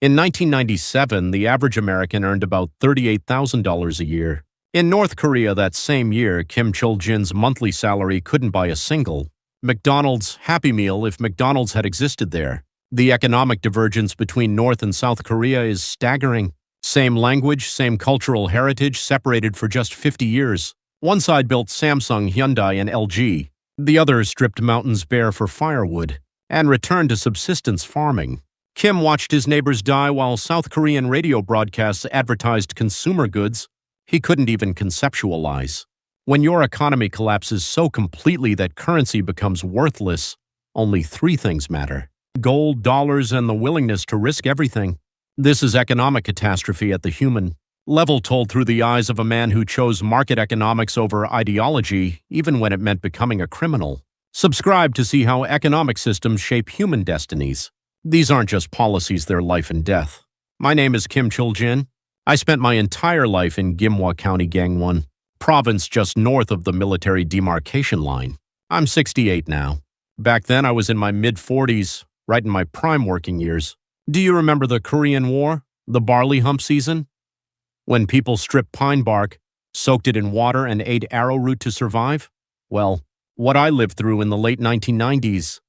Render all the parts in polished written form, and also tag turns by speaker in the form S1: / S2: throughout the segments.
S1: In 1997, the average American earned about $38,000 a year. In North Korea that same year, Kim Chul-jin's monthly salary couldn't buy a single McDonald's Happy Meal if McDonald's had existed there. The economic divergence between North and South Korea is staggering. Same language, same cultural heritage, separated for just 50 years. One side built Samsung, Hyundai, and LG. The other stripped mountains bare for firewood and returned to subsistence farming. Kim watched his neighbors die while South Korean radio broadcasts advertised consumer goods he couldn't even conceptualize. When your economy collapses so completely that currency becomes worthless, only three things matter: gold, dollars, and the willingness to risk everything. This is economic catastrophe at the human level, told through the eyes of a man who chose market economics over ideology, even when it meant becoming a criminal. Subscribe to see how economic systems shape human destinies. These aren't just policies, they're life and death. My name is Kim Chul-jin. I spent my entire life in Gimhwa County, Gangwon, province just north of the military demarcation line. I'm 68 now. Back then, I was in my mid-40s, right in my prime working years. Do you remember the Korean War, the barley hump season? When people stripped pine bark, soaked it in water, and ate arrowroot to survive? Well, what I lived through in the late 1990s.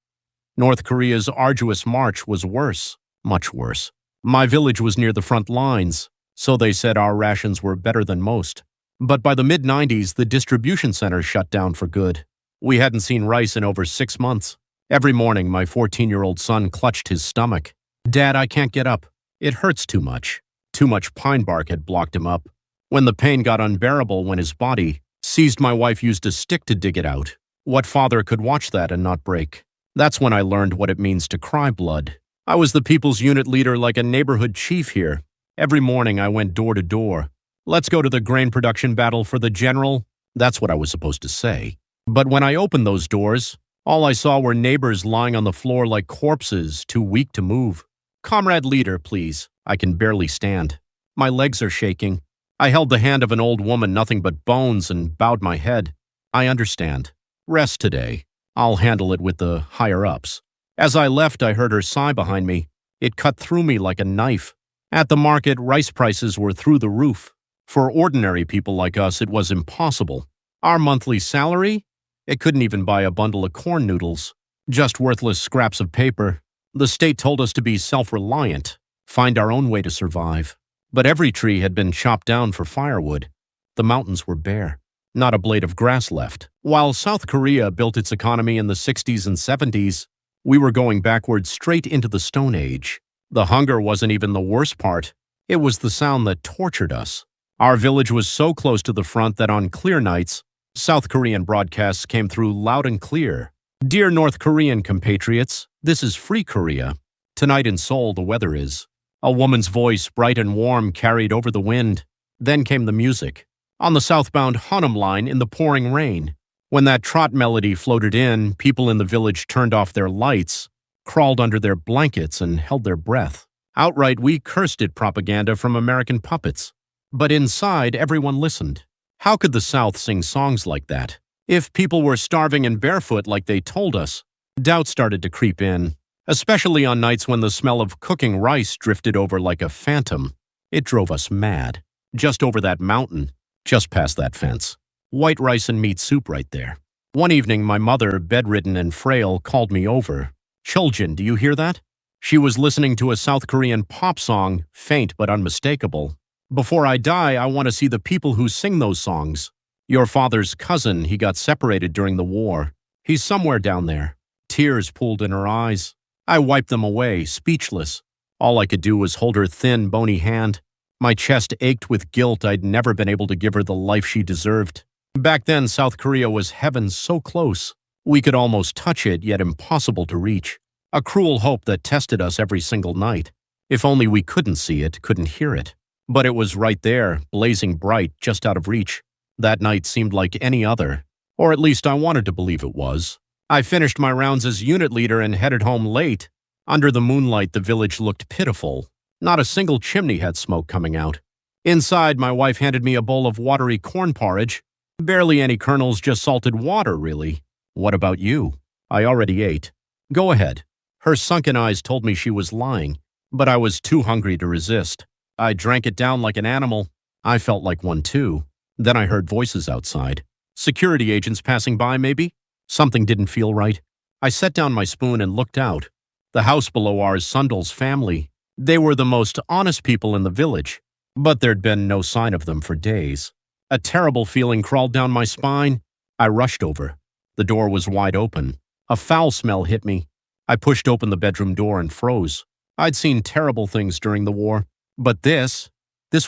S1: North Korea's arduous march was worse, much worse. My village was near the front lines, so they said our rations were better than most. But by the mid-90s, the distribution center shut down for good. We hadn't seen rice in over 6 months. Every morning, my 14-year-old son clutched his stomach. "Dad, I can't get up. It hurts too much." Too much pine bark had blocked him up. When the pain got unbearable, when his body seized, my wife used a stick to dig it out. What father could watch that and not break? That's when I learned what it means to cry blood. I was the people's unit leader, like a neighborhood chief here. Every morning I went door to door. "Let's go to the grain production battle for the general." That's what I was supposed to say. But when I opened those doors, all I saw were neighbors lying on the floor like corpses, too weak to move. "Comrade leader, please." I can barely stand. My legs are shaking. I held the hand of an old woman, nothing but bones, and bowed my head. "I understand. Rest today. I'll handle it with the higher-ups." As I left, I heard her sigh behind me. It cut through me like a knife. At the market, rice prices were through the roof. For ordinary people like us, it was impossible. Our monthly salary? It couldn't even buy a bundle of corn noodles. Just worthless scraps of paper. The state told us to be self-reliant, find our own way to survive. But every tree had been chopped down for firewood. The mountains were bare. Not a blade of grass left. While South Korea built its economy in the 60s and 70s, we were going backwards straight into the Stone Age. The hunger wasn't even the worst part. It was the sound that tortured us. Our village was so close to the front that on clear nights, South Korean broadcasts came through loud and clear. "Dear North Korean compatriots, this is Free Korea. Tonight in Seoul, the weather is." A woman's voice, bright and warm, carried over the wind. Then came the music. On the southbound Hanam line in the pouring rain. When that trot melody floated in, people in the village turned off their lights, crawled under their blankets, and held their breath. Outright, we cursed it propaganda from American puppets. But inside, everyone listened. How could the South sing songs like that? If people were starving and barefoot like they told us, doubt started to creep in, especially on nights when the smell of cooking rice drifted over like a phantom. It drove us mad. Just over that mountain, just past that fence. White rice and meat soup right there. One evening, my mother, bedridden and frail, called me over. "Chul-jin, do you hear that?" She was listening to a South Korean pop song, faint but unmistakable. "Before I die, I want to see the people who sing those songs. Your father's cousin, he got separated during the war. He's somewhere down there." Tears pooled in her eyes. I wiped them away, speechless. All I could do was hold her thin, bony hand. My chest ached with guilt. I'd never been able to give her the life she deserved. Back then, South Korea was heaven so close. We could almost touch it, yet impossible to reach. A cruel hope that tested us every single night. If only we couldn't see it, couldn't hear it. But it was right there, blazing bright, just out of reach. That night seemed like any other. Or at least I wanted to believe it was. I finished my rounds as unit leader and headed home late. Under the moonlight, the village looked pitiful. Not a single chimney had smoke coming out. Inside, my wife handed me a bowl of watery corn porridge. Barely any kernels, just salted water, really. "What about you?" "I already ate." "Go ahead." Her sunken eyes told me she was lying. but I was too hungry to resist. I drank it down like an animal. I felt like one too. Then I heard voices outside. Security agents passing by, maybe? Something didn't feel right. I set down my spoon and looked out. The house below ours, Sundal's family. They were the most honest people in the village, but there'd been no sign of them for days. A terrible feeling crawled down my spine. I rushed over. The door was wide open. A foul smell hit me. I pushed open the bedroom door and froze. I'd seen terrible things during the war, but this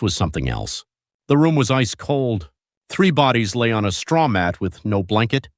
S1: was something else. The room was ice cold. 3 bodies lay on a straw mat with no blanket.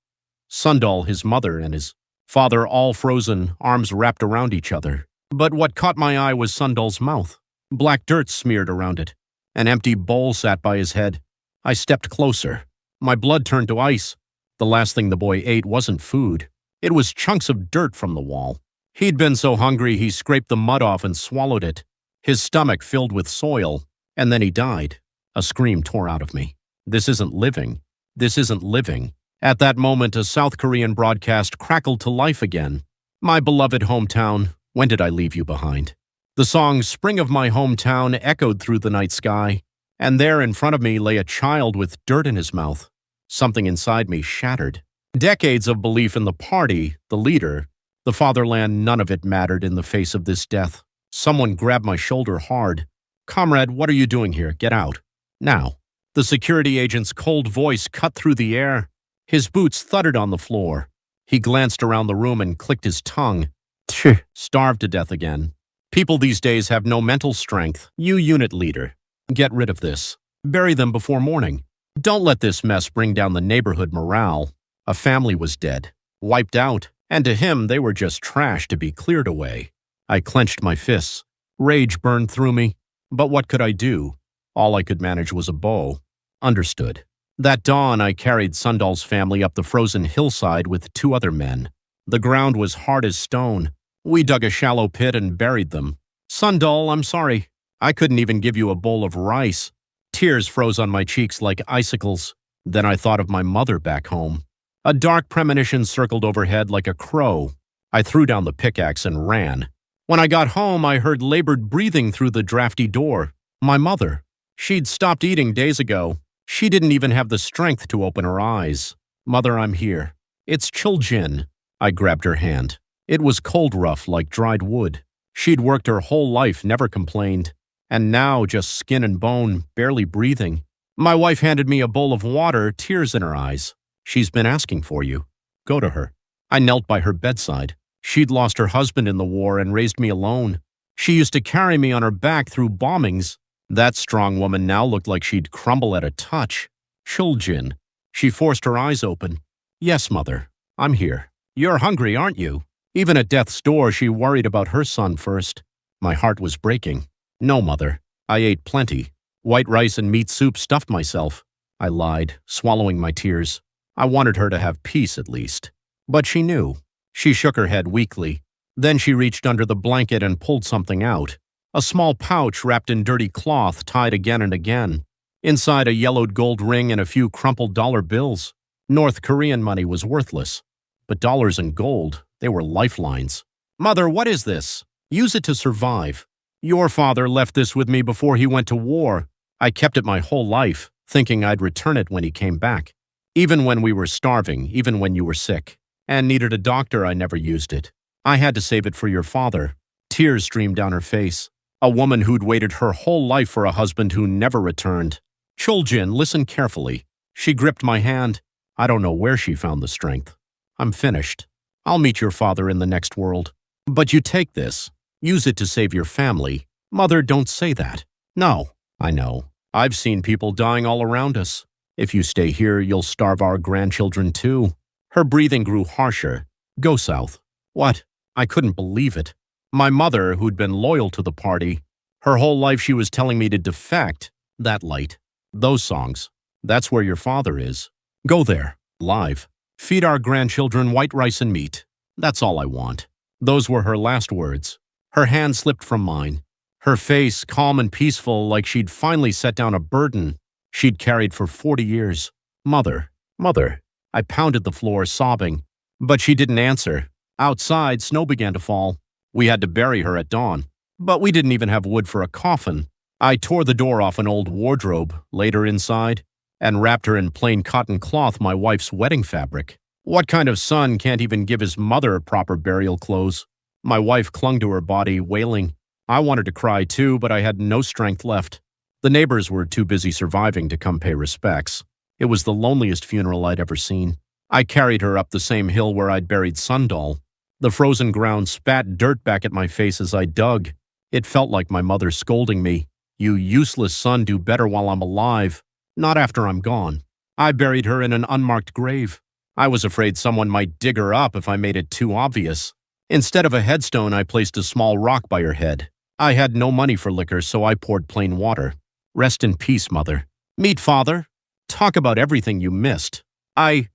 S1: Sundal, his mother, and his father all frozen, arms wrapped around each other. But what caught my eye was Sundal's mouth. Black dirt smeared around it. An empty bowl sat by his head. I stepped closer. My blood turned to ice. The last thing the boy ate wasn't food. It was chunks of dirt from the wall. He'd been so hungry he scraped the mud off and swallowed it. His stomach filled with soil, and then he died. A scream tore out of me. This isn't living. This isn't living. At that moment, a South Korean broadcast crackled to life again. My beloved hometown, when did I leave you behind? The song Spring of My Hometown echoed through the night sky, and there in front of me lay a child with dirt in his mouth. Something inside me shattered. Decades of belief in the party, the leader, the fatherland, none of it mattered in the face of this death. Someone grabbed my shoulder hard. "Comrade, what are you doing here? Get out. Now." The security agent's cold voice cut through the air. His boots thudded on the floor. He glanced around the room and clicked his tongue. Starved to death again. People these days have no mental strength. You unit leader, get rid of this. Bury them before morning. Don't let this mess bring down the neighborhood morale. A family was dead, wiped out, and to him they were just trash to be cleared away. I clenched my fists. Rage burned through me. But what could I do? All I could manage was a bow. Understood. That dawn, I carried Sundal's family up the frozen hillside with 2 other men. The ground was hard as stone. We dug a shallow pit and buried them. Sundal, I'm sorry. I couldn't even give you a bowl of rice. Tears froze on my cheeks like icicles. Then I thought of my mother back home. A dark premonition circled overhead like a crow. I threw down the pickaxe and ran. When I got home, I heard labored breathing through the drafty door. My mother. She'd stopped eating days ago. She didn't even have the strength to open her eyes. "Mother, I'm here." "It's Chuljin." I grabbed her hand. It was cold rough like dried wood. She'd worked her whole life, never complained. And now just skin and bone, barely breathing. My wife handed me a bowl of water, tears in her eyes. "She's been asking for you. Go to her." I knelt by her bedside. She'd lost her husband in the war and raised me alone. She used to carry me on her back through bombings. That strong woman now looked like she'd crumble at a touch. Chuljin. She forced her eyes open. "Yes, Mother. I'm here. You're hungry, aren't you?" Even at death's door, she worried about her son first. My heart was breaking. "No, Mother. I ate plenty. White rice and meat soup stuffed myself." I lied, swallowing my tears. I wanted her to have peace at least. But she knew. She shook her head weakly. Then she reached under the blanket and pulled something out. A small pouch wrapped in dirty cloth tied again and again. Inside a yellowed gold ring and a few crumpled dollar bills. North Korean money was worthless. But dollars and gold, they were lifelines. "Mother, what is this?" "Use it to survive. Your father left this with me before he went to war. I kept it my whole life, thinking I'd return it when he came back. Even when we were starving, even when you were sick, and needed a doctor, I never used it. I had to save it for your father." Tears streamed down her face. A woman who'd waited her whole life for a husband who never returned. "Chuljin, listen carefully." She gripped my hand. I don't know where she found the strength. "I'm finished. I'll meet your father in the next world. But you take this. Use it to save your family." "Mother, don't say that." "No, I know. I've seen people dying all around us. If you stay here, you'll starve our grandchildren too." Her breathing grew harsher. "Go south." "What?" I couldn't believe it. My mother, who'd been loyal to the party, her whole life she was telling me to defect. That light. Those songs. That's where your father is. Go there, live. Feed our grandchildren white rice and meat. That's all I want." Those were her last words. Her hand slipped from mine. Her face, calm and peaceful, like she'd finally set down a burden she'd carried for 40 years. "Mother, Mother." I pounded the floor, sobbing. But she didn't answer. Outside, snow began to fall. We had to bury her at dawn. But we didn't even have wood for a coffin. I tore the door off an old wardrobe, laid her inside, and wrapped her in plain cotton cloth, my wife's wedding fabric. What kind of son can't even give his mother proper burial clothes? My wife clung to her body, wailing. I wanted to cry too, but I had no strength left. The neighbors were too busy surviving to come pay respects. It was the loneliest funeral I'd ever seen. I carried her up the same hill where I'd buried Sundoll. The frozen ground spat dirt back at my face as I dug. It felt like my mother scolding me. You useless son, do better while I'm alive, not after I'm gone. I buried her in an unmarked grave. I was afraid someone might dig her up if I made it too obvious. Instead of a headstone, I placed a small rock by her head. I had no money for liquor, so I poured plain water. Rest in peace, Mother. Meet Father. Talk about everything you missed. I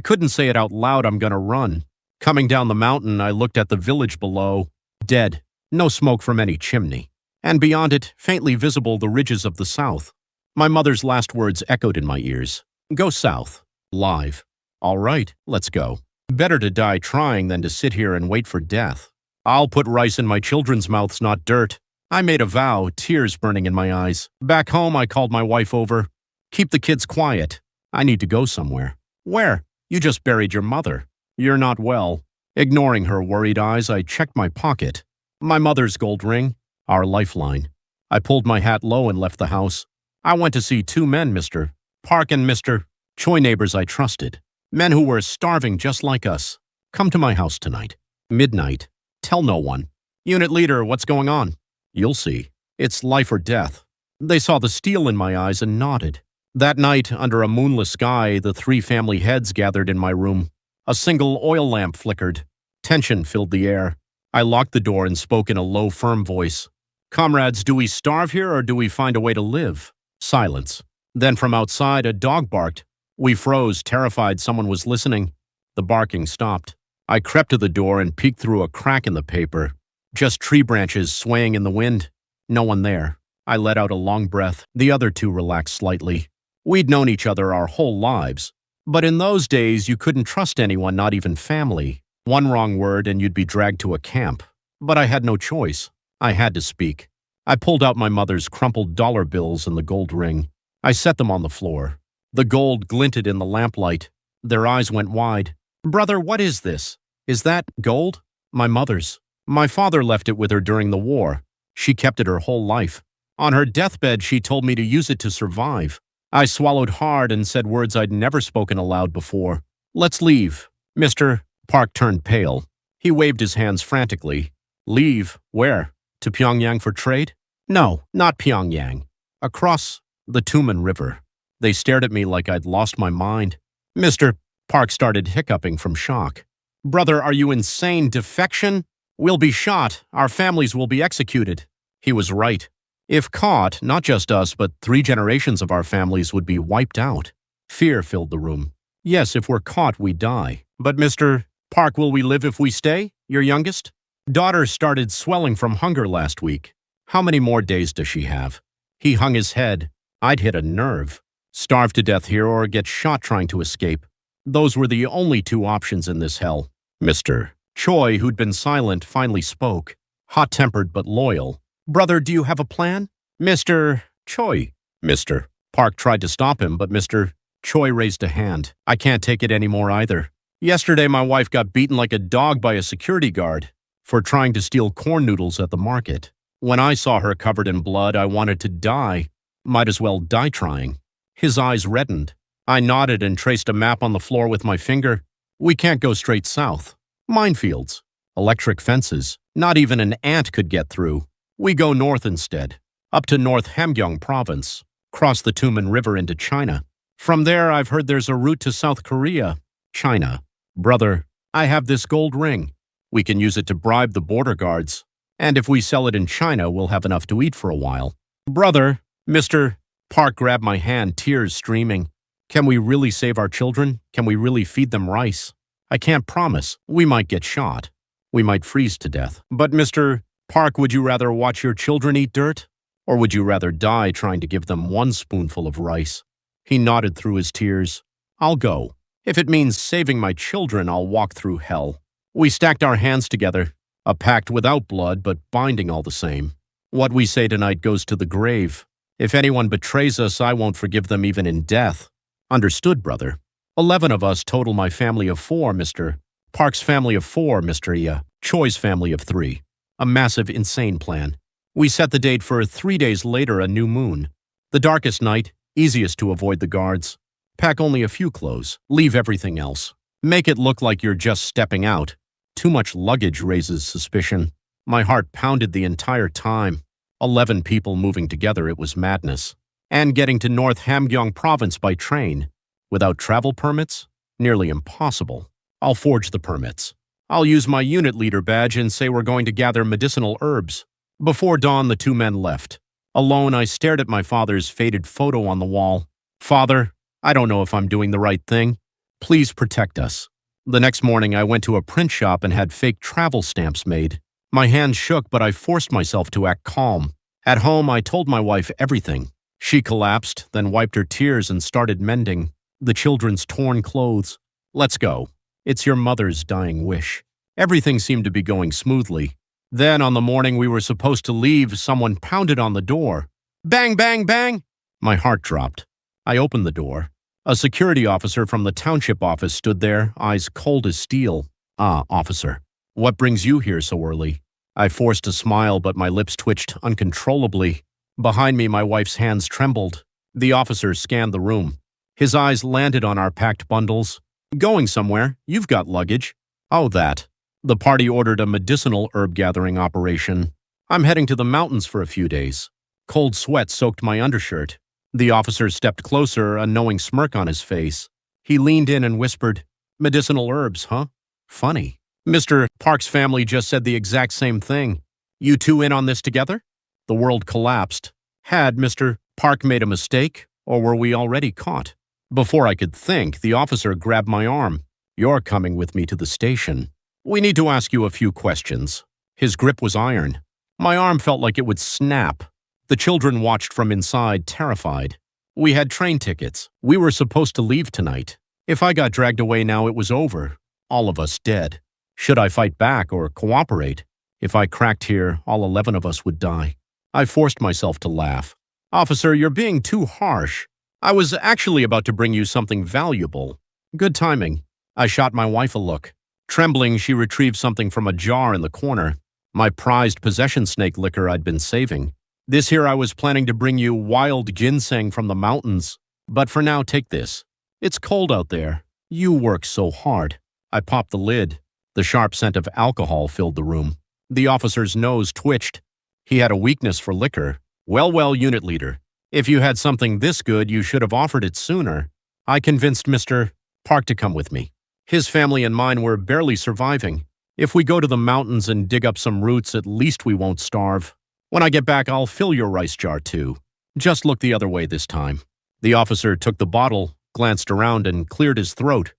S1: couldn't say it out loud. I'm gonna run. Coming down the mountain, I looked at the village below. Dead. No smoke from any chimney. And beyond it, faintly visible, the ridges of the south. My mother's last words echoed in my ears. Go south. Live. All right, let's go. Better to die trying than to sit here and wait for death. I'll put rice in my children's mouths, not dirt. I made a vow, tears burning in my eyes. Back home, I called my wife over. Keep the kids quiet. I need to go somewhere. Where? You just buried your mother. You're not well. Ignoring her worried eyes, I checked my pocket. My mother's gold ring, our lifeline. I pulled my hat low and left the house. I went to see two men, Mr. Park and Mr. Choi, neighbors I trusted. Men who were starving just like us. Come to my house tonight. Midnight. Tell no one. Unit leader, what's going on? You'll see. It's life or death. They saw the steel in my eyes and nodded. That night, under a moonless sky, the three family heads gathered in my room. A single oil lamp flickered. Tension filled the air. I locked the door and spoke in a low, firm voice. Comrades, do we starve here or do we find a way to live? Silence. Then from outside, a dog barked. We froze, terrified someone was listening. The barking stopped. I crept to the door and peeked through a crack in the paper. Just tree branches swaying in the wind. No one there. I let out a long breath. The other two relaxed slightly. We'd known each other our whole lives. But in those days, you couldn't trust anyone, not even family. One wrong word and you'd be dragged to a camp. But I had no choice. I had to speak. I pulled out my mother's crumpled dollar bills and the gold ring. I set them on the floor. The gold glinted in the lamplight. Their eyes went wide. Brother, what is this? Is that gold? My mother's. My father left it with her during the war. She kept it her whole life. On her deathbed, she told me to use it to survive. I swallowed hard and said words I'd never spoken aloud before. Let's leave. Mr. Park turned pale. He waved his hands frantically. Leave? Where? To Pyongyang for trade? No, not Pyongyang. Across the Tuman River. They stared at me like I'd lost my mind. Mr. Park started hiccuping from shock. Brother, are you insane? Defection? We'll be shot. Our families will be executed. He was right. If caught, not just us, but 3 generations of our families would be wiped out. Fear filled the room. Yes, if we're caught, we die. But Mr. Park, will we live if we stay? Your youngest? Daughter started swelling from hunger last week. How many more days does she have? He hung his head. I'd hit a nerve. Starve to death here or get shot trying to escape. Those were the only 2 options in this hell. Mr. Choi, who'd been silent, finally spoke. Hot-tempered but loyal. Brother, do you have a plan? Mr. Choi. Mr. Park tried to stop him, but Mr. Choi raised a hand. I can't take it anymore either. Yesterday, my wife got beaten like a dog by a security guard for trying to steal corn noodles at the market. When I saw her covered in blood, I wanted to die. Might as well die trying. His eyes reddened. I nodded and traced a map on the floor with my finger. We can't go straight south. Minefields. Electric fences. Not even an ant could get through. We go north instead. Up to North Hamgyong province. Cross the Tuman River into China. From there, I've heard there's a route to South Korea. China. Brother, I have this gold ring. We can use it to bribe the border guards. And if we sell it in China, we'll have enough to eat for a while. Brother, Mr. Park grabbed my hand, tears streaming. Can we really save our children? Can we really feed them rice? I can't promise. We might get shot. We might freeze to death. But Mr. Park, would you rather watch your children eat dirt? Or would you rather die trying to give them 1 spoonful of rice? He nodded through his tears. I'll go. If it means saving my children, I'll walk through hell. We stacked our hands together. A pact without blood, but binding all the same. What we say tonight goes to the grave. If anyone betrays us, I won't forgive them even in death. Understood, brother. 11 of us total my family of 4, Mr. Park's family of 4, Mr. Choi's family of 3. A massive, insane plan. We set the date for 3 days later, a new moon. The darkest night, easiest to avoid the guards. Pack only a few clothes, leave everything else. Make it look like you're just stepping out. Too much luggage raises suspicion. My heart pounded the entire time. 11 people moving together, it was madness. And getting to North Hamgyong province by train. Without travel permits? Nearly impossible. I'll forge the permits. I'll use my unit leader badge and say we're going to gather medicinal herbs. Before dawn, the 2 men left. Alone, I stared at my father's faded photo on the wall. Father, I don't know if I'm doing the right thing. Please protect us. The next morning, I went to a print shop and had fake travel stamps made. My hands shook, but I forced myself to act calm. At home, I told my wife everything. She collapsed, then wiped her tears and started mending the children's torn clothes. Let's go. It's your mother's dying wish. Everything seemed to be going smoothly. Then, on the morning we were supposed to leave, someone pounded on the door. Bang, bang, bang! My heart dropped. I opened the door. A security officer from the township office stood there, eyes cold as steel. Ah, officer. What brings you here so early? I forced a smile, but my lips twitched uncontrollably. Behind me, my wife's hands trembled. The officer scanned the room. His eyes landed on our packed bundles. Going somewhere? You've got luggage. Oh, that. The party ordered a medicinal herb gathering operation. I'm heading to the mountains for a few days. Cold sweat soaked my undershirt. The officer stepped closer, a knowing smirk on his face. He leaned in and whispered, "Medicinal herbs, huh? Funny. Mr. Park's family just said the exact same thing. You two in on this together?" The world collapsed. Had Mr. Park made a mistake, or were we already caught? Before I could think, the officer grabbed my arm. "You're coming with me to the station. We need to ask you a few questions." His grip was iron. My arm felt like it would snap. The children watched from inside, terrified. We had train tickets. We were supposed to leave tonight. If I got dragged away now, it was over. All of us dead. Should I fight back or cooperate? If I cracked here, all 11 of us would die. I forced myself to laugh. "Officer, you're being too harsh. I was actually about to bring you something valuable." Good timing. I shot my wife a look. Trembling, she retrieved something from a jar in the corner. My prized possession snake liquor I'd been saving. "This here I was planning to bring you wild ginseng from the mountains. But for now, take this. It's cold out there. You work so hard." I popped the lid. The sharp scent of alcohol filled the room. The officer's nose twitched. He had a weakness for liquor. Well, unit leader. If you had something this good, you should have offered it sooner." I convinced Mr. Park to come with me. His family and mine were barely surviving. If we go to the mountains and dig up some roots, at least we won't starve. When I get back, I'll fill your rice jar too. Just look the other way this time. The officer took the bottle, glanced around, and cleared his throat.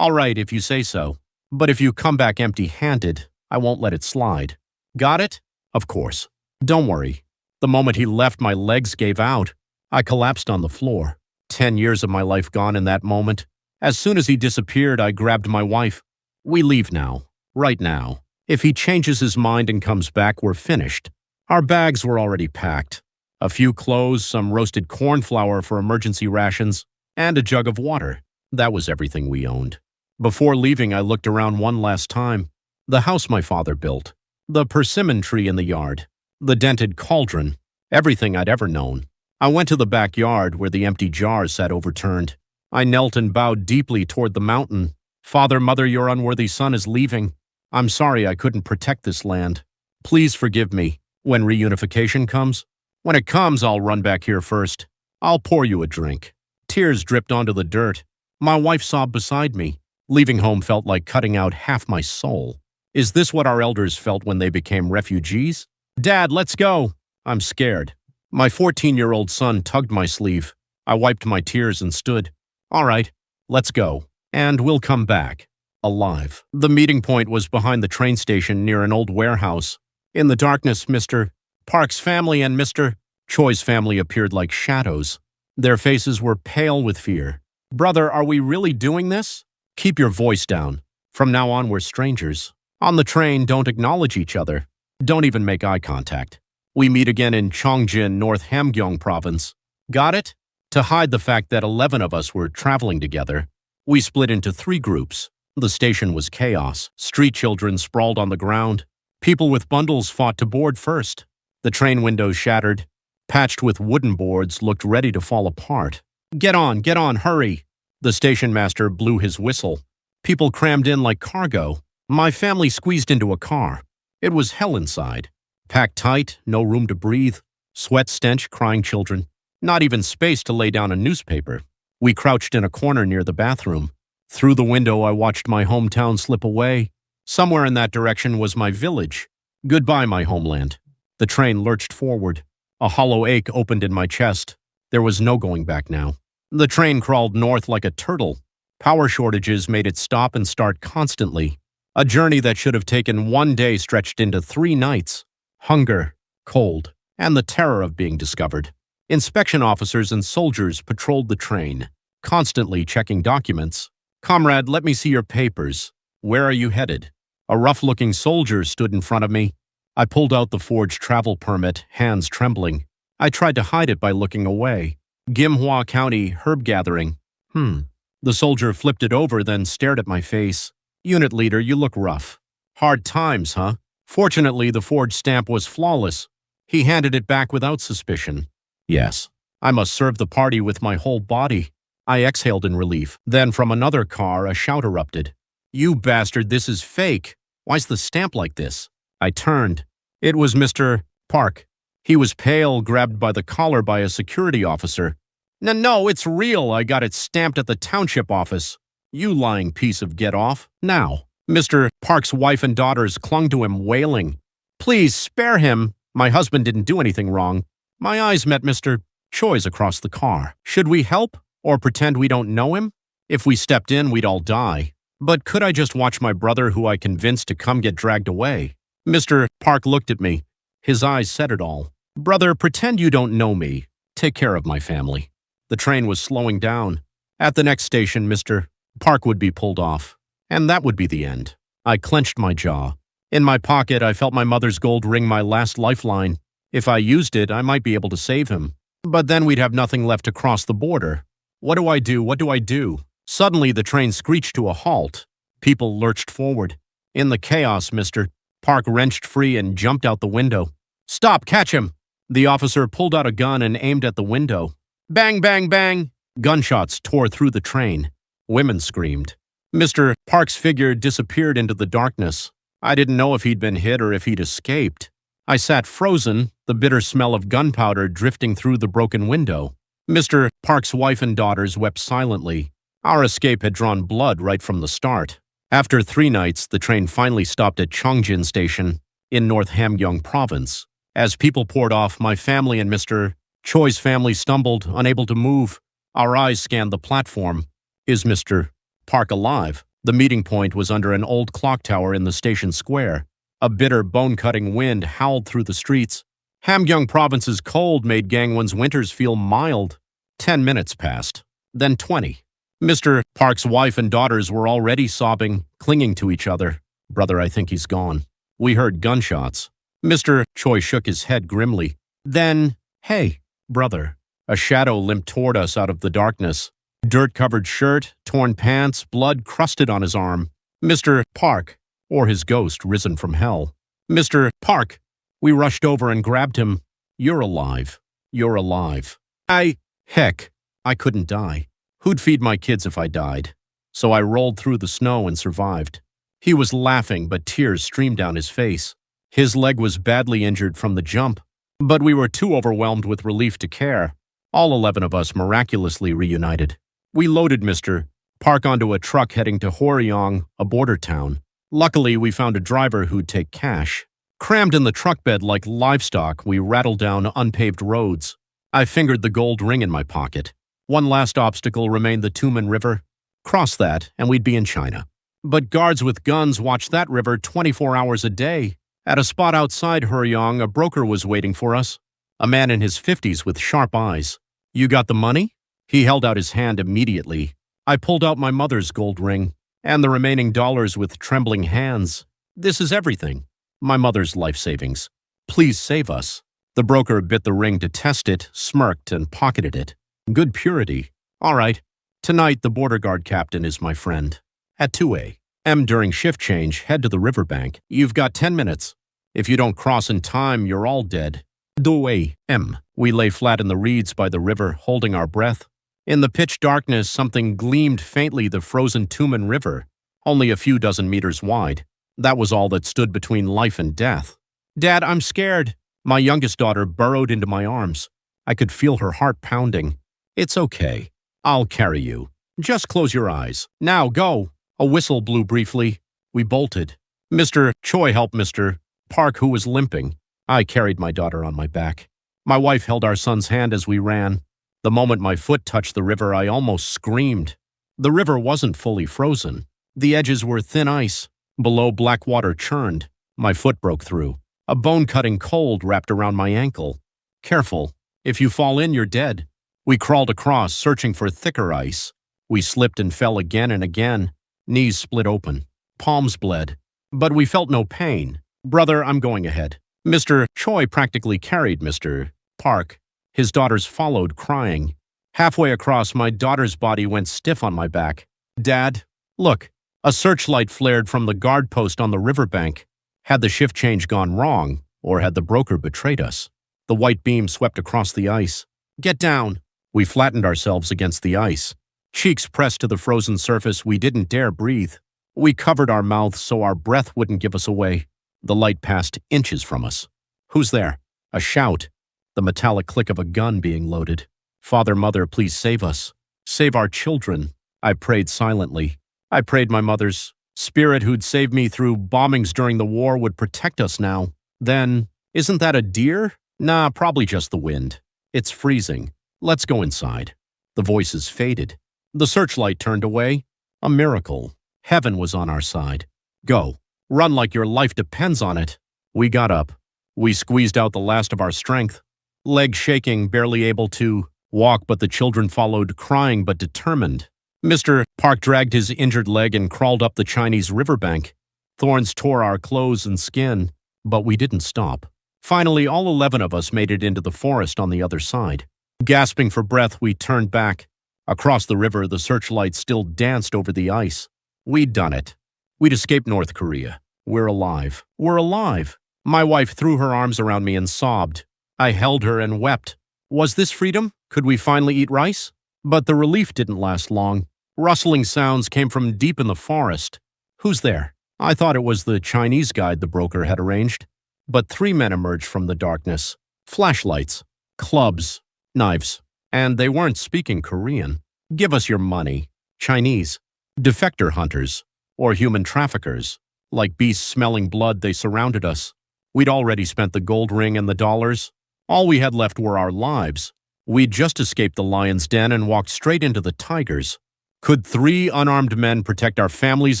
S1: All right, if you say so. But if you come back empty-handed, I won't let it slide. Got it? Of course. Don't worry. The moment he left, my legs gave out. I collapsed on the floor. 10 years of my life gone in that moment. As soon as he disappeared, I grabbed my wife. "We leave now. Right now. If he changes his mind and comes back, we're finished." Our bags were already packed. A few clothes, some roasted corn flour for emergency rations, and a jug of water. That was everything we owned. Before leaving, I looked around one last time. The house my father built. The persimmon tree in the yard. The dented cauldron. Everything I'd ever known. I went to the backyard where the empty jar sat overturned. I knelt and bowed deeply toward the mountain. "Father, Mother, your unworthy son is leaving. I'm sorry I couldn't protect this land. Please forgive me. When reunification comes? When it comes, I'll run back here first. I'll pour you a drink." Tears dripped onto the dirt. My wife sobbed beside me. Leaving home felt like cutting out half my soul. Is this what our elders felt when they became refugees? "Dad, let's go." I'm scared. My 14-year-old son tugged my sleeve. I wiped my tears and stood. "All right, let's go. And we'll come back. Alive." The meeting point was behind the train station near an old warehouse. In the darkness, Mr. Park's family and Mr. Choi's family appeared like shadows. Their faces were pale with fear. "Brother, are we really doing this?" "Keep your voice down. From now on, we're strangers." On the train, don't acknowledge each other. Don't even make eye contact. We meet again in Chongjin, North Hamgyong Province. Got it? To hide the fact that 11 of us were traveling together, we split into 3 groups. The station was chaos. Street children sprawled on the ground. People with bundles fought to board first. The train windows shattered, patched with wooden boards, looked ready to fall apart. Get on, hurry! The station master blew his whistle. People crammed in like cargo. My family squeezed into a car. It was hell inside. Packed tight, no room to breathe, sweat stench, crying children. Not even space to lay down a newspaper. We crouched in a corner near the bathroom. Through the window, I watched my hometown slip away. Somewhere in that direction was my village. Goodbye, my homeland. The train lurched forward. A hollow ache opened in my chest. There was no going back now. The train crawled north like a turtle. Power shortages made it stop and start constantly. A journey that should have taken 1 day stretched into 3 nights. Hunger, cold, and the terror of being discovered. Inspection officers and soldiers patrolled the train, constantly checking documents. Comrade, let me see your papers. Where are you headed? A rough-looking soldier stood in front of me. I pulled out the forged travel permit, hands trembling. I tried to hide it by looking away. Gimhua County, herb gathering. The soldier flipped it over, then stared at my face. Unit leader, you look rough. Hard times, huh? Fortunately, the forged stamp was flawless. He handed it back without suspicion. Yes, I must serve the party with my whole body. I exhaled in relief. Then from another car, a shout erupted. You bastard, this is fake. Why's the stamp like this? I turned. It was Mr. Park. He was pale, grabbed by the collar by a security officer. No, it's real. I got it stamped at the township office. You lying piece of get-off. Now. Mr. Park's wife and daughters clung to him, wailing. Please, spare him. My husband didn't do anything wrong. My eyes met Mr. Choi's across the car. Should we help or pretend we don't know him? If we stepped in, we'd all die. But could I just watch my brother, who I convinced to come, get dragged away? Mr. Park looked at me. His eyes said it all. Brother, pretend you don't know me. Take care of my family. The train was slowing down. At the next station, Mr. Park would be pulled off. And that would be the end. I clenched my jaw. In my pocket, I felt my mother's gold ring, my last lifeline. If I used it, I might be able to save him. But then we'd have nothing left to cross the border. What do I do? What do I do? Suddenly, the train screeched to a halt. People lurched forward. In the chaos, Mr. Park wrenched free and jumped out the window. Stop! Catch him! The officer pulled out a gun and aimed at the window. Bang, bang, bang! Gunshots tore through the train. Women screamed. Mr. Park's figure disappeared into the darkness. I didn't know if he'd been hit or if he'd escaped. I sat frozen, the bitter smell of gunpowder drifting through the broken window. Mr. Park's wife and daughters wept silently. Our escape had drawn blood right from the start. After 3 nights, the train finally stopped at Chongjin Station in North Hamgyong Province. As people poured off, my family and Mr. Choi's family stumbled, unable to move. Our eyes scanned the platform. Is Mr. Park alive? The meeting point was under an old clock tower in the station square. A bitter, bone-cutting wind howled through the streets. Hamgyong Province's cold made Gangwon's winters feel mild. 10 minutes passed, then 20. Mr. Park's wife and daughters were already sobbing, clinging to each other. Brother, I think he's gone. We heard gunshots. Mr. Choi shook his head grimly. Then, hey, brother. A shadow limped toward us out of the darkness. Dirt-covered shirt, torn pants, blood crusted on his arm. Mr. Park, or his ghost risen from hell. Mr. Park! We rushed over and grabbed him. You're alive. You're alive. Heck, I couldn't die. Who'd feed my kids if I died? So I rolled through the snow and survived. He was laughing, but tears streamed down his face. His leg was badly injured from the jump, but we were too overwhelmed with relief to care. All 11 of us miraculously reunited. We loaded Mr. Park onto a truck heading to Hworyong, a border town. Luckily, we found a driver who'd take cash. Crammed in the truck bed like livestock, we rattled down unpaved roads. I fingered the gold ring in my pocket. One last obstacle remained the Tuman River. Cross that, and we'd be in China. But guards with guns watched that river 24 hours a day. At a spot outside Hworyong, a broker was waiting for us. A man in his 50s with sharp eyes. You got the money? He held out his hand immediately. I pulled out my mother's gold ring and the remaining dollars with trembling hands. This is everything. My mother's life savings. Please save us. The broker bit the ring to test it, smirked, and pocketed it. Good purity. All right. Tonight, the border guard captain is my friend. At 2 a.m. during shift change, head to the riverbank. You've got 10 minutes. If you don't cross in time, you're all dead. 2 a.m. We lay flat in the reeds by the river, holding our breath. In the pitch darkness, something gleamed faintly, the frozen Tuman River, only a few dozen meters wide. That was all that stood between life and death. Dad, I'm scared. My youngest daughter burrowed into my arms. I could feel her heart pounding. It's okay. I'll carry you. Just close your eyes. Now, go. A whistle blew briefly. We bolted. Mr. Choi helped Mr. Park, who was limping. I carried my daughter on my back. My wife held our son's hand as we ran. The moment my foot touched the river, I almost screamed. The river wasn't fully frozen. The edges were thin ice. Below, black water churned. My foot broke through. A bone-cutting cold wrapped around my ankle. Careful. If you fall in, you're dead. We crawled across, searching for thicker ice. We slipped and fell again and again. Knees split open. Palms bled. But we felt no pain. Brother, I'm going ahead. Mr. Choi practically carried Mr. Park. His daughters followed, crying. Halfway across, my daughter's body went stiff on my back. Dad, look. A searchlight flared from the guard post on the riverbank. Had the shift change gone wrong, or had the broker betrayed us? The white beam swept across the ice. Get down! We flattened ourselves against the ice. Cheeks pressed to the frozen surface, we didn't dare breathe. We covered our mouths so our breath wouldn't give us away. The light passed inches from us. Who's there? A shout. The metallic click of a gun being loaded. Father, Mother, please save us. Save our children. I prayed silently. I prayed my mother's spirit who'd saved me through bombings during the war would protect us now. Then, isn't that a deer? Nah, probably just the wind. It's freezing. Let's go inside. The voices faded. The searchlight turned away. A miracle. Heaven was on our side. Go. Run like your life depends on it. We got up. We squeezed out the last of our strength. Legs shaking, barely able to walk, but the children followed, crying but determined. Mr. Park dragged his injured leg and crawled up the Chinese riverbank. Thorns tore our clothes and skin, but we didn't stop. Finally, all 11 of us made it into the forest on the other side. Gasping for breath, we turned back. Across the river, the searchlight still danced over the ice. We'd done it. We'd escaped North Korea. We're alive. We're alive. My wife threw her arms around me and sobbed. I held her and wept. Was this freedom? Could we finally eat rice? But the relief didn't last long. Rustling sounds came from deep in the forest. Who's there? I thought it was the Chinese guide the broker had arranged. But 3 men emerged from the darkness. Flashlights, clubs, knives. And they weren't speaking Korean. Give us your money. Chinese. Defector hunters. Or human traffickers. Like beasts smelling blood, they surrounded us. We'd already spent the gold ring and the dollars. All we had left were our lives. We'd just escaped the lion's den and walked straight into the tigers. Could 3 unarmed men protect our families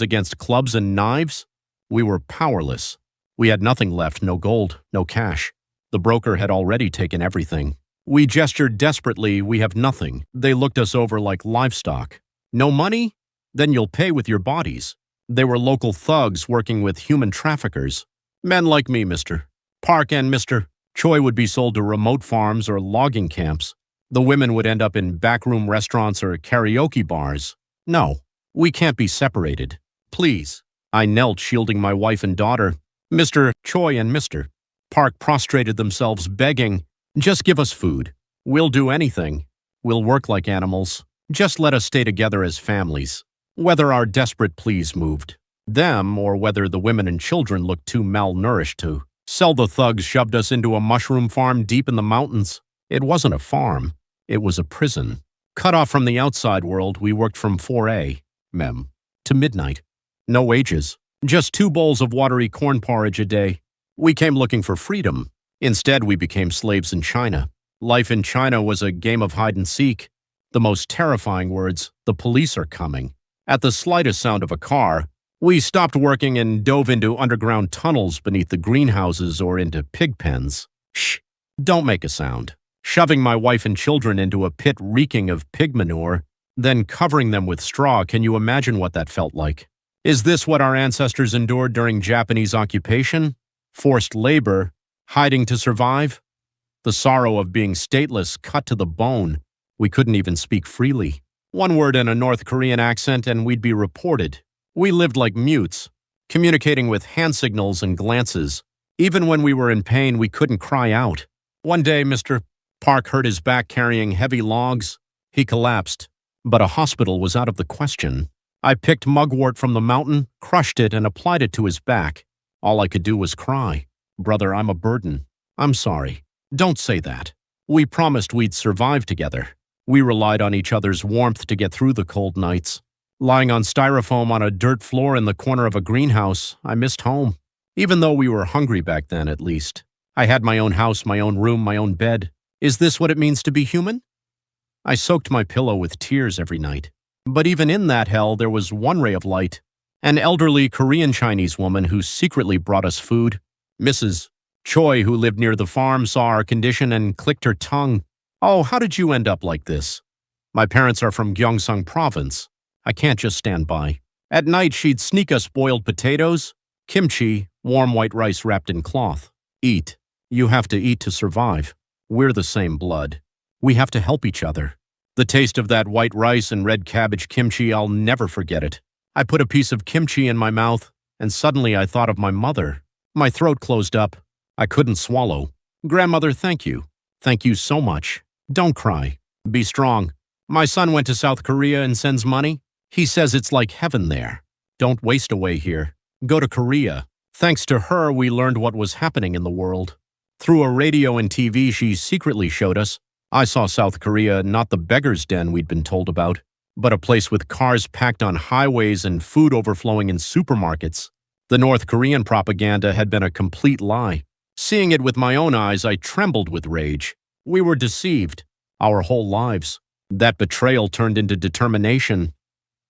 S1: against clubs and knives? We were powerless. We had nothing left, no gold, no cash. The broker had already taken everything. We gestured desperately, we have nothing. They looked us over like livestock. No money? Then you'll pay with your bodies. They were local thugs working with human traffickers. Men like me, Mr. Park and Mr. Choi would be sold to remote farms or logging camps. The women would end up in backroom restaurants or karaoke bars. No, we can't be separated. Please. I knelt, shielding my wife and daughter. Mr. Choi and Mr. Park prostrated themselves, begging, just give us food. We'll do anything. We'll work like animals. Just let us stay together as families. Whether our desperate pleas moved them or whether the women and children looked too malnourished to sell, the thugs shoved us into a mushroom farm deep in the mountains. It wasn't a farm. It was a prison. Cut off from the outside world, we worked from 4 a.m. to midnight. No wages. Just 2 bowls of watery corn porridge a day. We came looking for freedom. Instead, we became slaves in China. Life in China was a game of hide and seek. The most terrifying words, the police are coming. At the slightest sound of a car, we stopped working and dove into underground tunnels beneath the greenhouses or into pig pens. Shh, don't make a sound. Shoving my wife and children into a pit reeking of pig manure, then covering them with straw, can you imagine what that felt like? Is this what our ancestors endured during Japanese occupation? Forced labor, hiding to survive? The sorrow of being stateless cut to the bone. We couldn't even speak freely. One word in a North Korean accent and we'd be reported. We lived like mutes, communicating with hand signals and glances. Even when we were in pain, we couldn't cry out. One day, Mr. Park hurt his back carrying heavy logs. He collapsed, but a hospital was out of the question. I picked mugwort from the mountain, crushed it, and applied it to his back. All I could do was cry. Brother, I'm a burden. I'm sorry. Don't say that. We promised we'd survive together. We relied on each other's warmth to get through the cold nights. Lying on styrofoam on a dirt floor in the corner of a greenhouse, I missed home. Even though we were hungry back then, at least. I had my own house, my own room, my own bed. Is this what it means to be human? I soaked my pillow with tears every night. But even in that hell, there was one ray of light. An elderly Korean-Chinese woman who secretly brought us food. Mrs. Choi, who lived near the farm, saw our condition and clicked her tongue. Oh, how did you end up like this? My parents are from Gyeongsang province. I can't just stand by. At night, she'd sneak us boiled potatoes, kimchi, warm white rice wrapped in cloth. Eat. You have to eat to survive. We're the same blood. We have to help each other. The taste of that white rice and red cabbage kimchi, I'll never forget it. I put a piece of kimchi in my mouth, and suddenly I thought of my mother. My throat closed up. I couldn't swallow. Grandmother, thank you. Thank you so much. Don't cry. Be strong. My son went to South Korea and sends money. He says it's like heaven there. Don't waste away here. Go to Korea. Thanks to her, we learned what was happening in the world. Through a radio and TV she secretly showed us, I saw South Korea not the beggar's den we'd been told about, but a place with cars packed on highways and food overflowing in supermarkets. The North Korean propaganda had been a complete lie. Seeing it with my own eyes, I trembled with rage. We were deceived. Our whole lives. That betrayal turned into determination.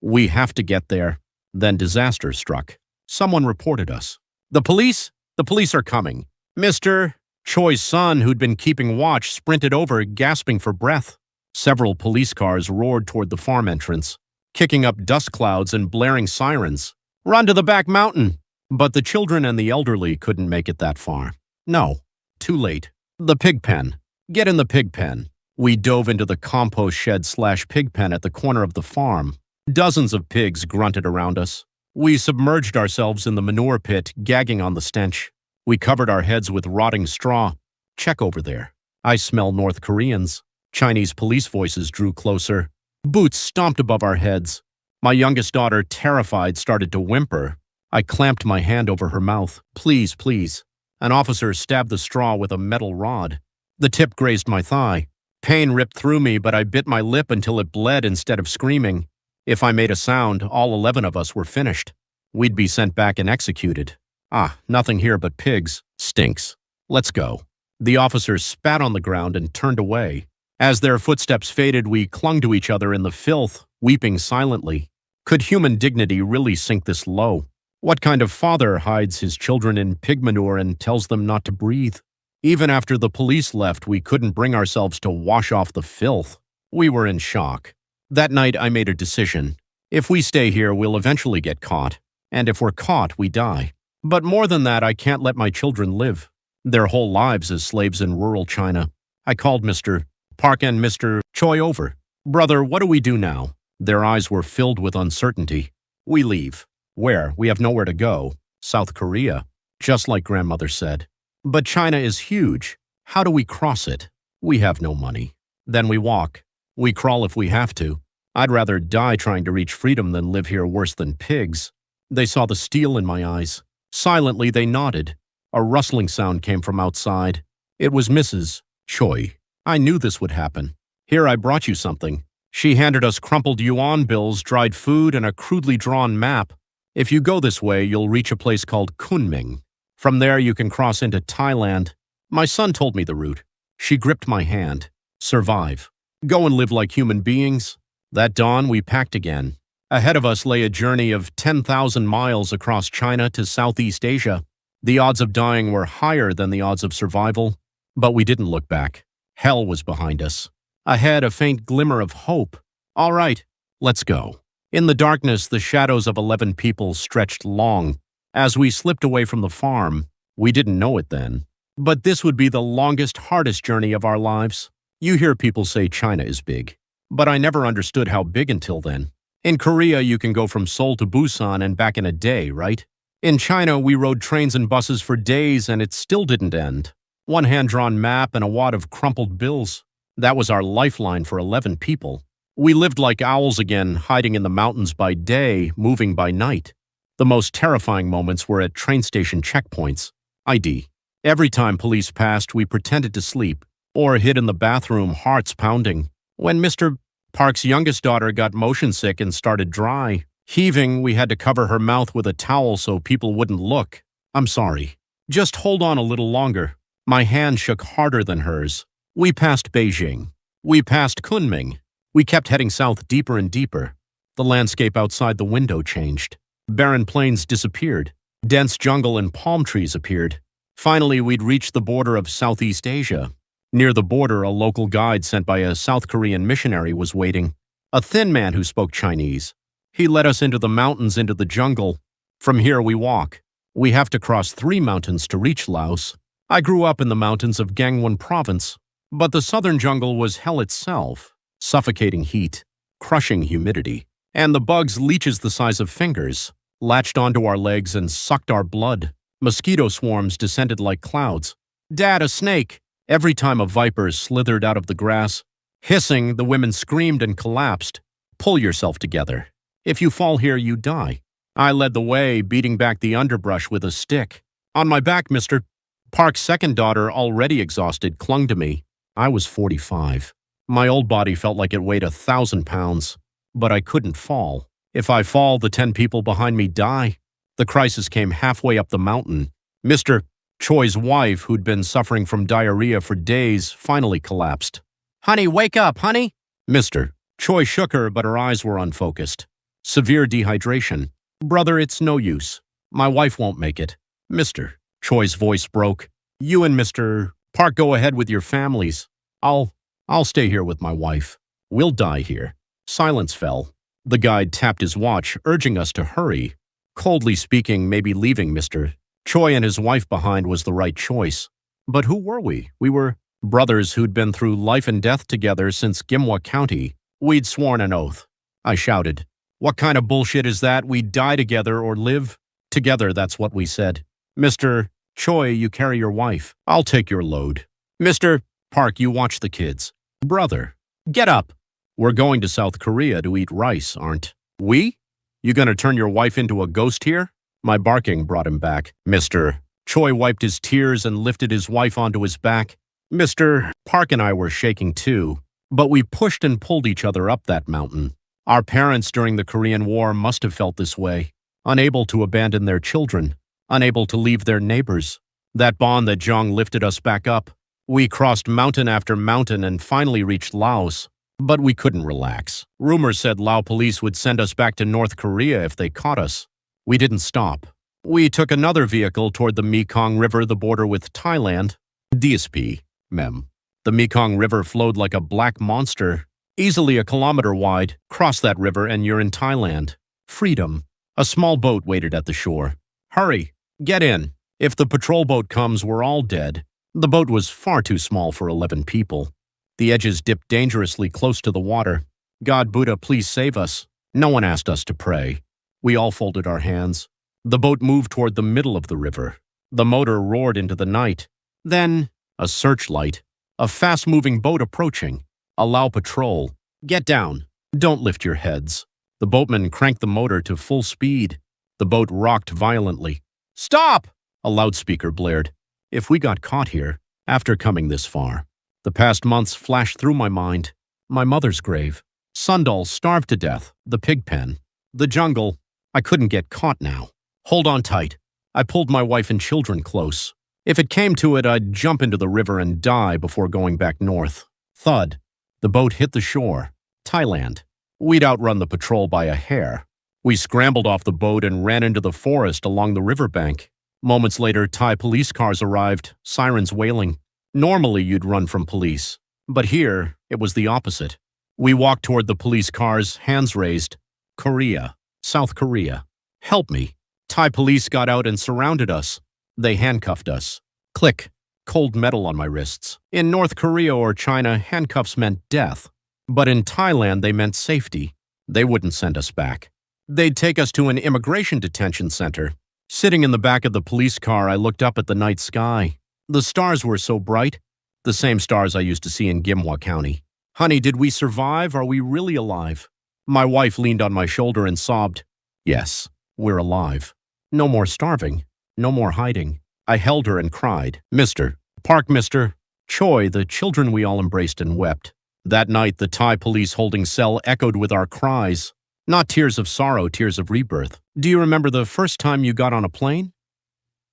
S1: We have to get there. Then disaster struck. Someone reported us. The police? The police are coming. Mr. Choi's son, who'd been keeping watch, sprinted over, gasping for breath. Several police cars roared toward the farm entrance, kicking up dust clouds and blaring sirens. Run to the back mountain! But the children and the elderly couldn't make it that far. No, too late. The pig pen. Get in the pig pen. We dove into the compost shed/pig pen at the corner of the farm. Dozens of pigs grunted around us. We submerged ourselves in the manure pit, gagging on the stench. We covered our heads with rotting straw. Check over there. I smell North Koreans. Chinese police voices drew closer. Boots stomped above our heads. My youngest daughter, terrified, started to whimper. I clamped my hand over her mouth. Please, please. An officer stabbed the straw with a metal rod. The tip grazed my thigh. Pain ripped through me, but I bit my lip until it bled instead of screaming. If I made a sound, all 11 of us were finished. We'd be sent back and executed. Ah, nothing here but pigs. Stinks. Let's go. The officers spat on the ground and turned away. As their footsteps faded, we clung to each other in the filth, weeping silently. Could human dignity really sink this low? What kind of father hides his children in pig manure and tells them not to breathe? Even after the police left, we couldn't bring ourselves to wash off the filth. We were in shock. That night, I made a decision. If we stay here, we'll eventually get caught. And if we're caught, we die. But more than that, I can't let my children live. Their whole lives as slaves in rural China. I called Mr. Park and Mr. Choi over. Brother, what do we do now? Their eyes were filled with uncertainty. We leave. Where? We have nowhere to go. South Korea. Just like grandmother said. But China is huge. How do we cross it? We have no money. Then we walk. We crawl if we have to. I'd rather die trying to reach freedom than live here worse than pigs. They saw the steel in my eyes. Silently, they nodded. A rustling sound came from outside. It was Mrs. Choi. I knew this would happen. Here, I brought you something. She handed us crumpled yuan bills, dried food, and a crudely drawn map. If you go this way, you'll reach a place called Kunming. From there, you can cross into Thailand. My son told me the route. She gripped my hand. Survive. Go and live like human beings. That dawn, we packed again. Ahead of us lay a journey of 10,000 miles across China to Southeast Asia. The odds of dying were higher than the odds of survival, but we didn't look back. Hell was behind us. Ahead, a faint glimmer of hope. All right, let's go. In the darkness, the shadows of 11 people stretched long. As we slipped away from the farm, we didn't know it then, but this would be the longest, hardest journey of our lives. You hear people say China is big, but I never understood how big until then. In Korea, you can go from Seoul to Busan and back in a day, right? In China, we rode trains and buses for days and it still didn't end. One hand-drawn map and a wad of crumpled bills. That was our lifeline for 11 people. We lived like owls again, hiding in the mountains by day, moving by night. The most terrifying moments were at train station checkpoints. ID. Every time police passed, we pretended to sleep, or hid in the bathroom, hearts pounding. When Mr. Park's youngest daughter got motion sick and started dry, heaving, we had to cover her mouth with a towel so people wouldn't look. I'm sorry. Just hold on a little longer. My hand shook harder than hers. We passed Beijing. We passed Kunming. We kept heading south deeper and deeper. The landscape outside the window changed. Barren plains disappeared. Dense jungle and palm trees appeared. Finally, we'd reached the border of Southeast Asia. Near the border, a local guide sent by a South Korean missionary was waiting. A thin man who spoke Chinese. He led us into the mountains, into the jungle. From here we walk. We have to cross 3 mountains to reach Laos. I grew up in the mountains of Gangwon province, but the southern jungle was hell itself. Suffocating heat, crushing humidity, and the bugs, leeches the size of fingers, latched onto our legs and sucked our blood. Mosquito swarms descended like clouds. Dad, a snake! Every time a viper slithered out of the grass. Hissing, the women screamed and collapsed. Pull yourself together. If you fall here, you die. I led the way, beating back the underbrush with a stick. On my back, Mr. Park's second daughter, already exhausted, clung to me. I was 45. My old body felt like it weighed 1,000 pounds, but I couldn't fall. If I fall, the 10 people behind me die. The crisis came halfway up the mountain. Mr. Choi's wife, who'd been suffering from diarrhea for days, finally collapsed. Honey, wake up, honey! Mr. Choi shook her, but her eyes were unfocused. Severe dehydration. Brother, it's no use. My wife won't make it. Mr. Choi's voice broke. You and Mr. Park go ahead with your families. I'll stay here with my wife. We'll die here. Silence fell. The guide tapped his watch, urging us to hurry. Coldly speaking, maybe leaving Mr. Choi and his wife behind was the right choice. But who were we? We were brothers who'd been through life and death together since Gimhwa County. We'd sworn an oath. I shouted. What kind of bullshit is that? We'd die together or live together, that's what we said. Mr. Choi, you carry your wife. I'll take your load. Mr. Park, you watch the kids. Brother, get up. We're going to South Korea to eat rice, aren't we? You gonna turn your wife into a ghost here? My barking brought him back. Mr. Choi wiped his tears and lifted his wife onto his back. Mr. Park and I were shaking too, but we pushed and pulled each other up that mountain. Our parents during the Korean War must have felt this way, unable to abandon their children, unable to leave their neighbors. That bond that Jong lifted us back up. We crossed mountain after mountain and finally reached Laos. But we couldn't relax. Rumors said Lao police would send us back to North Korea if they caught us. We didn't stop. We took another vehicle toward the Mekong River, the border with Thailand. DSP, Mem. The Mekong River flowed like a black monster, easily a kilometer wide. Cross that river and you're in Thailand. Freedom. A small boat waited at the shore. Hurry, get in. If the patrol boat comes, we're all dead. The boat was far too small for 11 people. The edges dipped dangerously close to the water. God, Buddha, please save us. No one asked us to pray. We all folded our hands. The boat moved toward the middle of the river. The motor roared into the night. Then, a searchlight. A fast-moving boat approaching. A Lao patrol. Get down. Don't lift your heads. The boatman cranked the motor to full speed. The boat rocked violently. Stop! A loudspeaker blared. If we got caught here, after coming this far. The past months flashed through my mind. My mother's grave. Sundal starved to death. The pig pen. The jungle. I couldn't get caught now. Hold on tight. I pulled my wife and children close. If it came to it, I'd jump into the river and die before going back north. Thud. The boat hit the shore. Thailand. We'd outrun the patrol by a hair. We scrambled off the boat and ran into the forest along the riverbank. Moments later, Thai police cars arrived, sirens wailing. Normally, you'd run from police, but here, it was the opposite. We walked toward the police cars, hands raised. Korea. South Korea. Help me. Thai police got out and surrounded us. They handcuffed us. Click. Cold metal on my wrists. In North Korea or China, handcuffs meant death. But in Thailand, they meant safety. They wouldn't send us back. They'd take us to an immigration detention center. Sitting in the back of the police car, I looked up at the night sky. The stars were so bright. The same stars I used to see in Gimhwa County. Honey, did we survive? Are we really alive? My wife leaned on my shoulder and sobbed. Yes, we're alive. No more starving. No more hiding. I held her and cried. Mr. Park, Mr. Choi, the children we all embraced and wept. That night, the Thai police holding cell echoed with our cries. Not tears of sorrow, tears of rebirth. Do you remember the first time you got on a plane?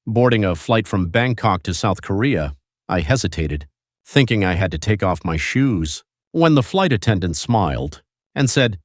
S1: Boarding a flight from Bangkok to South Korea, I hesitated, thinking I had to take off my shoes, when the flight attendant smiled and said,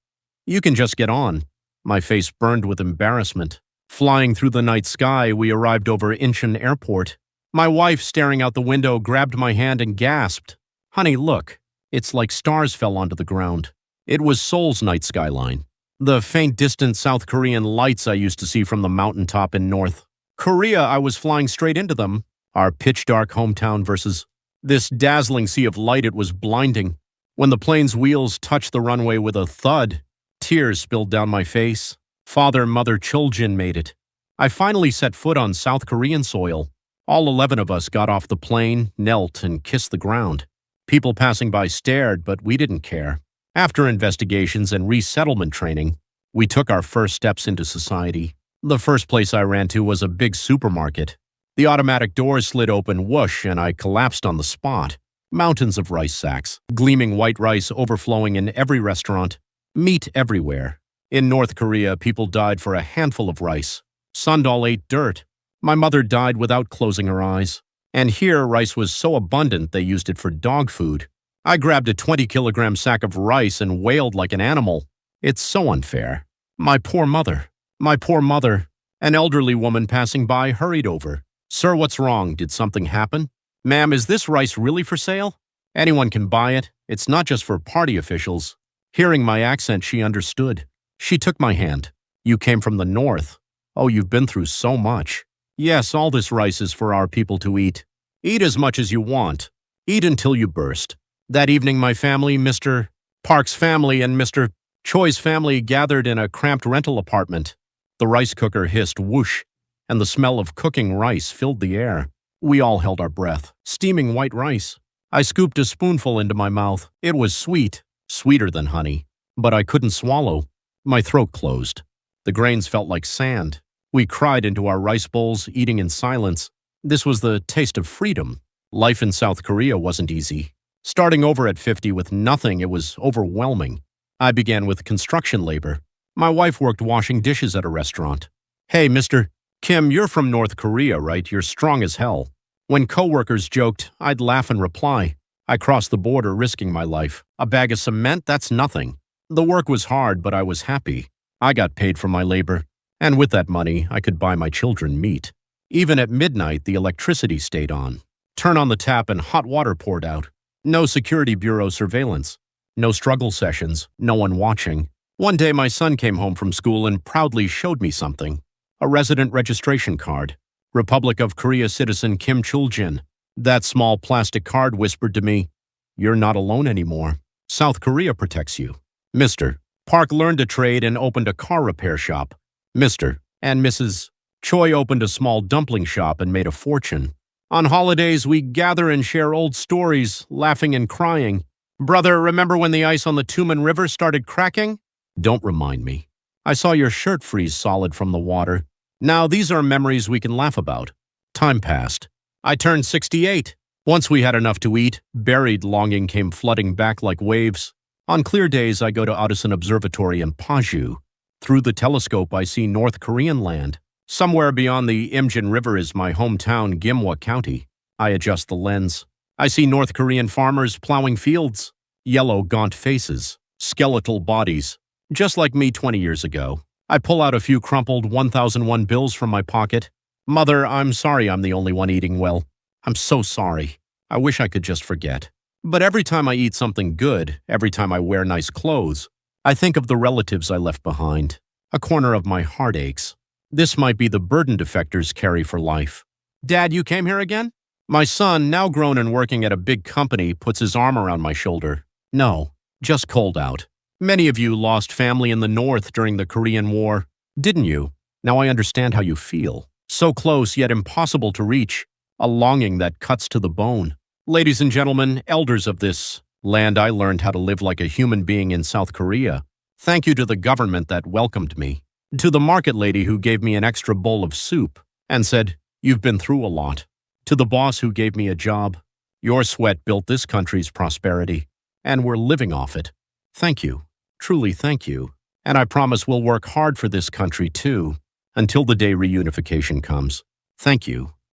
S1: "You can just get on." My face burned with embarrassment. Flying through the night sky, we arrived over Incheon Airport. My wife, staring out the window, grabbed my hand and gasped. Honey, look. It's like stars fell onto the ground. It was Seoul's night skyline. The faint, distant South Korean lights I used to see from the mountaintop in North Korea. I was flying straight into them. Our pitch-dark hometown versus this dazzling sea of light. It was blinding. When the plane's wheels touched the runway with a thud, tears spilled down my face. Father, mother, Choljin made it. I finally set foot on South Korean soil. All 11 of us got off the plane, knelt, and kissed the ground. People passing by stared, but we didn't care. After investigations and resettlement training, we took our first steps into society. The first place I ran to was a big supermarket. The automatic doors slid open, whoosh, and I collapsed on the spot. Mountains of rice sacks, gleaming white rice overflowing in every restaurant, meat everywhere. In North Korea, people died for a handful of rice. Sundal ate dirt. My mother died without closing her eyes. And here, rice was so abundant they used it for dog food. I grabbed a 20-kilogram sack of rice and wailed like an animal. It's so unfair. My poor mother. My poor mother. An elderly woman passing by hurried over. Sir, what's wrong? Did something happen? Ma'am, is this rice really for sale? Anyone can buy it. It's not just for party officials. Hearing my accent, she understood. She took my hand. You came from the north. Oh, you've been through so much. Yes, all this rice is for our people to eat. Eat as much as you want. Eat until you burst. That evening, my family, Mr. Park's family and Mr. Choi's family gathered in a cramped rental apartment. The rice cooker hissed whoosh, and the smell of cooking rice filled the air. We all held our breath. Steaming white rice. I scooped a spoonful into my mouth. It was sweet, sweeter than honey. But I couldn't swallow. My throat closed. The grains felt like sand. We cried into our rice bowls, eating in silence. This was the taste of freedom. Life in South Korea wasn't easy. Starting over at 50 with nothing, it was overwhelming. I began with construction labor. My wife worked washing dishes at a restaurant. Hey, Mr. Kim, you're from North Korea, right? You're strong as hell. When coworkers joked, I'd laugh and reply. I crossed the border risking my life. A bag of cement, that's nothing. The work was hard, but I was happy. I got paid for my labor. And with that money, I could buy my children meat. Even at midnight, the electricity stayed on. Turn on the tap and hot water poured out. No security bureau surveillance. No struggle sessions. No one watching. One day, my son came home from school and proudly showed me something. A resident registration card. Republic of Korea citizen Kim Choljin. That small plastic card whispered to me, "You're not alone anymore. South Korea protects you." Mr. Park learned a trade and opened a car repair shop. Mr. and Mrs. Choi opened a small dumpling shop and made a fortune. On holidays, we gather and share old stories, laughing and crying. Brother, remember when the ice on the Tuman River started cracking? Don't remind me. I saw your shirt freeze solid from the water. Now these are memories we can laugh about. Time passed. I turned 68. Once we had enough to eat, buried longing came flooding back like waves. On clear days, I go to Audison Observatory in Paju. Through the telescope, I see North Korean land. Somewhere beyond the Imjin River is my hometown, Gimhwa County. I adjust the lens. I see North Korean farmers plowing fields. Yellow, gaunt faces. Skeletal bodies. Just like me 20 years ago. I pull out a few crumpled 1001 bills from my pocket. Mother, I'm sorry I'm the only one eating well. I'm so sorry. I wish I could just forget. But every time I eat something good, every time I wear nice clothes, I think of the relatives I left behind. A corner of my heart aches. This might be the burden defectors carry for life. Dad, you came here again? My son, now grown and working at a big company, puts his arm around my shoulder. No, just cold out. Many of you lost family in the North during the Korean War, didn't you? Now I understand how you feel. So close, yet impossible to reach. A longing that cuts to the bone. Ladies and gentlemen, elders of this land, I learned how to live like a human being in South Korea. Thank you to the government that welcomed me. To the market lady who gave me an extra bowl of soup and said, "You've been through a lot." To the boss who gave me a job. Your sweat built this country's prosperity, and we're living off it. Thank you. Truly thank you. And I promise we'll work hard for this country too, until the day reunification comes. Thank you.